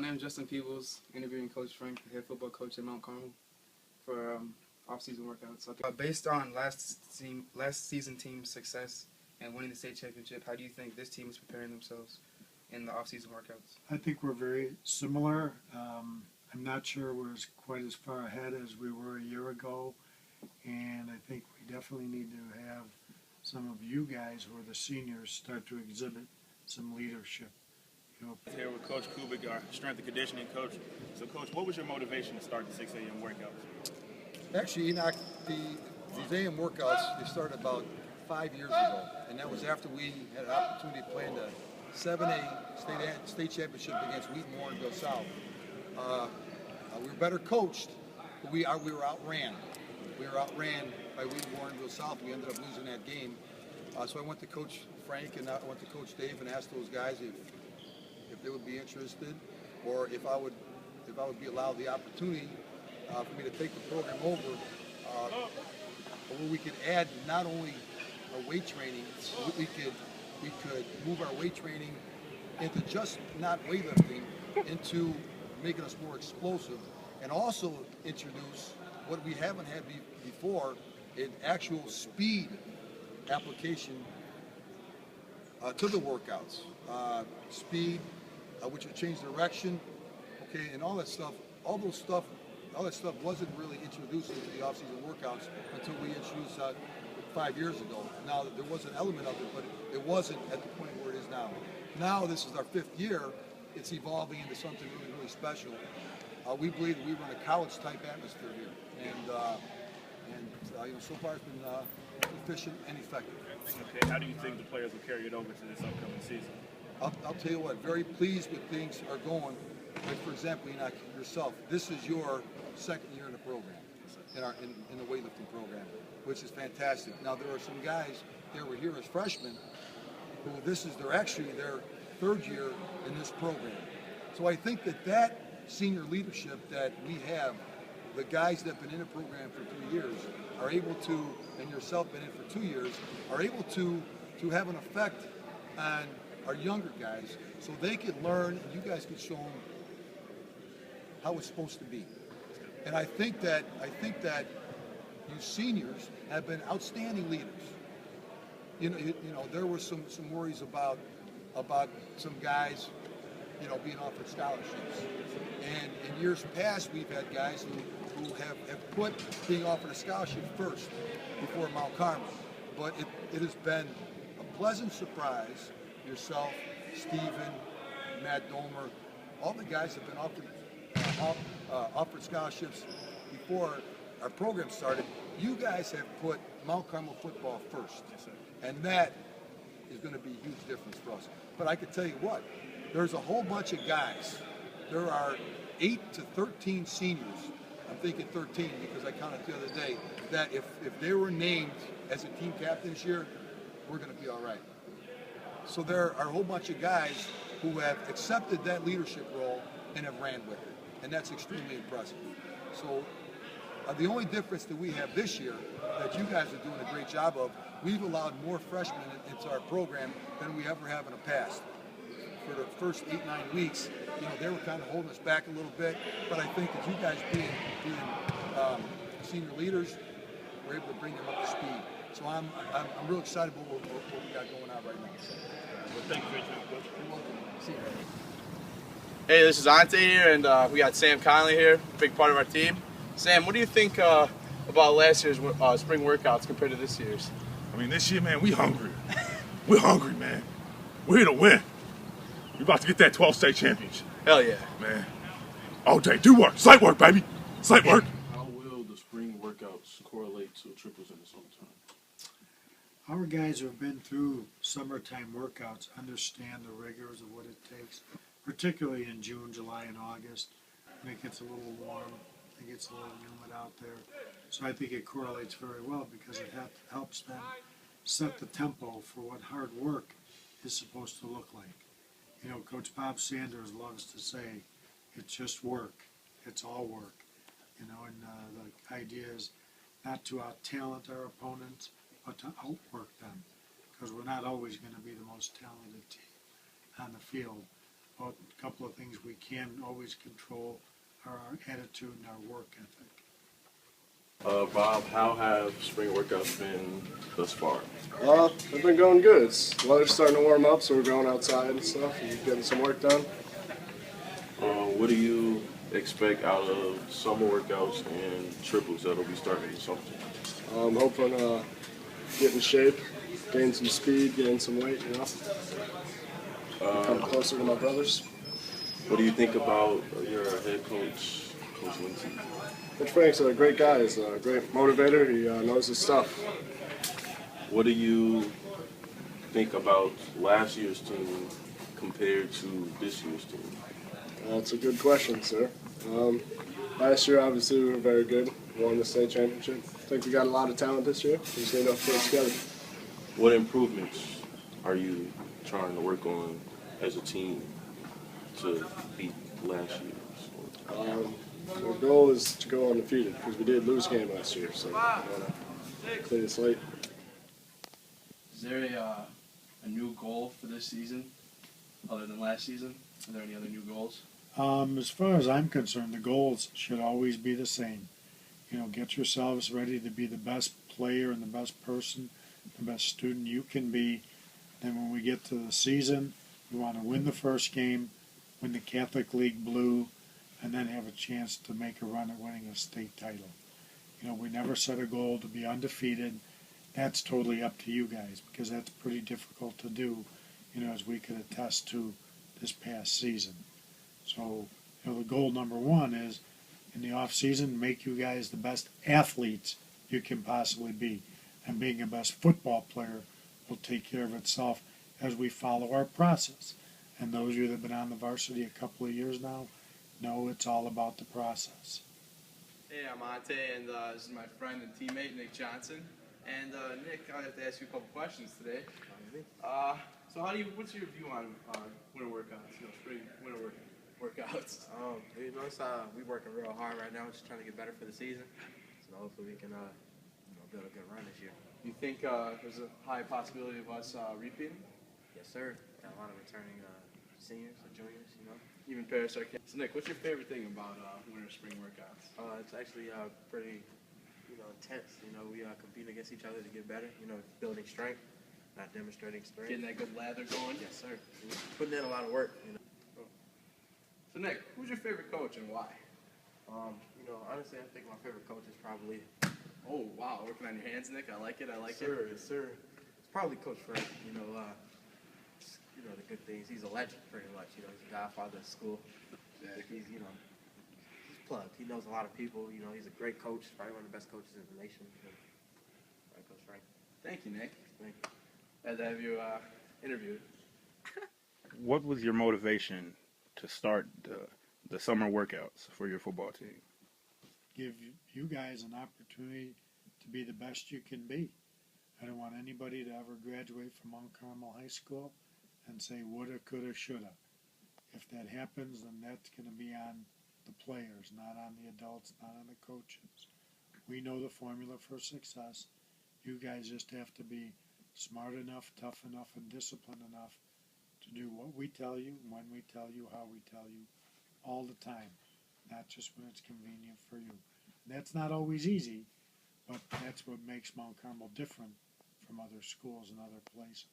name is Justin Peebles, interviewing Coach Frank, the head football coach at Mount Carmel, for off-season workouts. Based on last season team's success and winning the state championship, how do you think this team is preparing themselves in the off-season workouts? I think we're very similar. I'm not sure we're quite as far ahead as we were a year ago, and I think we definitely need to have some of you guys who are the seniors start to exhibit some leadership. Here with Coach Kubik, our strength and conditioning coach. So, Coach, what was your motivation to start the 6 a.m. workouts? Actually, Enoch, these AM workouts, they started about 5 years ago, and that was after we had an opportunity to play in the 7A state championship against Wheaton Warrenville South. We were better coached, but we were outran. We were outran by Wheaton Warrenville South. We ended up losing that game. So I went to Coach Frank and I went to Coach Dave and asked those guys if they would be interested, or if I would be allowed the opportunity for me to take the program over, where we could add not only our weight training, we could move our weight training into just not weightlifting, into making us more explosive, and also introduce what we haven't had before, an actual speed application to the workouts. Speed, which will change direction, okay, and all that stuff. All that stuff wasn't really introduced into the off-season workouts until we introduced 5 years ago. Now, there was an element of it, but it wasn't at the point where it is now. Now, this is our 5th year. It's evolving into something really, really special. We believe that we run a college-type atmosphere here, and so far it's been efficient and effective. Okay, how do you think the players will carry it over to this upcoming season? I'll tell you what, very pleased with things are going. Like, for example, Enoch, yourself, this is your 2nd year in the program, in the weightlifting program, which is fantastic. Now, there are some guys that were here as freshmen who this is their 3rd year in this program. So I think that senior leadership that we have, the guys that have been in the program for 3 years, are able to, and yourself been in for 2 years, are able to have an effect on our younger guys, so they can learn and you guys can show them how it's supposed to be. And I think that you seniors have been outstanding leaders. You know, there were some worries about some guys, being offered scholarships. And in years past, we've had guys who have put being offered a scholarship first before Mount Carmel. But it has been a pleasant surprise. Yourself, Stephen, Matt Domer, all the guys have been offered scholarships before our program started. You guys have put Mount Carmel football first. Yes, sir. And that is going to be a huge difference for us. But I can tell you what, there's a whole bunch of guys. There are 8 to 13 seniors. I'm thinking 13 because I counted the other day, that if they were named as a team captain this year, we're going to be all right. So there are a whole bunch of guys who have accepted that leadership role and have ran with it. And that's extremely impressive. So the only difference that we have this year that you guys are doing a great job of, we've allowed more freshmen into our program than we ever have in the past. For the first 8-9 weeks, they were kind of holding us back a little bit, but I think that you guys being senior leaders, we're able to bring them up to speed. So I'm real excited about what we got going on right now. Well, thank you for your time, Coach. You're welcome. See you. Hey, this is Ante here, and we got Sam Conley here, big part of our team. Sam, what do you think about last year's spring workouts compared to this year's? I mean, this year, man, we hungry. We're hungry, man. We're here to win. We're about to get that 12th state championship. Hell yeah. Man. All day, do work. Slight work, baby. Slight work. How will the spring workouts correlate to triples in the summertime? Our guys who have been through summertime workouts understand the rigors of what it takes, particularly in June, July, and August, when it gets a little warm, it gets a little humid out there. So I think it correlates very well because it helps them set the tempo for what hard work is supposed to look like. Coach Bob Sanders loves to say, it's just work. It's all work. And the idea is not to out-talent our opponents, but to outwork them, because we're not always going to be the most talented team on the field. about a couple of things we can always control are our attitude and our work ethic. Bob, how have spring workouts been thus far? They've been going good. The weather's starting to warm up, so we're going outside and stuff and getting some work done. What do you expect out of summer workouts and triples that'll be starting this summer? I'm hoping get in shape, gain some speed, gain some weight, you know. Come closer to my brothers. What do you think about your head coach, Coach Lindsey? Coach Frank's a great guy. He's a great motivator. He knows his stuff. What do you think about last year's team compared to this year's team? That's a good question, sir. Last year, obviously, we were very good. Won the state championship. I think we got a lot of talent this year. We just need to put it together. What improvements are you trying to work on as a team to beat last year's? Our goal is to go undefeated because we did lose a game last year, so we want to clear the slate. Is there a new goal for this season other than last season? Are there any other new goals? As far as I'm concerned, the goals should always be the same. You know, get yourselves ready to be the best player and the best person, the best student you can be. Then when we get to the season, you want to win the first game, win the Catholic League Blue, and then have a chance to make a run at winning a state title. You know, we never set a goal to be undefeated. That's totally up to you guys because that's pretty difficult to do, you know, as we could attest to this past season. So, you know, the goal number one is in the off season, make you guys the best athletes you can possibly be. And being a best football player will take care of itself as we follow our process. And those of you that have been on the varsity a couple of years now know it's all about the process. Hey, I'm Ante, and this is my friend and teammate, Nick Johnson. And Nick, I have to ask you a couple questions today. So what's your view on winter workouts, you know, spring winter workouts? We working real hard right now, just trying to get better for the season. So hopefully we can build a good run this year. You think there's a high possibility of us repeating? Yes, sir. Got a lot of returning seniors or juniors, you know. Even Paris Arcade. So Nick, what's your favorite thing about winter spring workouts? It's actually pretty, intense. You know, we compete against each other to get better. You know, building strength, not demonstrating strength. Getting that good lather going? Yes, sir. We're putting in a lot of work. You know. So Nick, who's your favorite coach and why? Honestly, I think my favorite coach is probably. Oh wow, working on your hands, Nick. I like it. Yes, sir. It's probably Coach Frank. The good things. He's a legend, pretty much. You know, he's a godfather of school. He's he's plugged. He knows a lot of people. You know, he's a great coach. Probably one of the best coaches in the nation. Right, Coach Frank. Thank you, Nick. Thank you. Glad to have you interviewed. What was your motivation to start the summer workouts for your football team? Give you guys an opportunity to be the best you can be. I don't want anybody to ever graduate from Mount Carmel High School and say woulda, coulda, shoulda. If that happens, then that's going to be on the players, not on the adults, not on the coaches. We know the formula for success. You guys just have to be smart enough, tough enough, and disciplined enough to do what we tell you, when we tell you, how we tell you, all the time, not just when it's convenient for you. That's not always easy, but that's what makes Mount Carmel different from other schools and other places.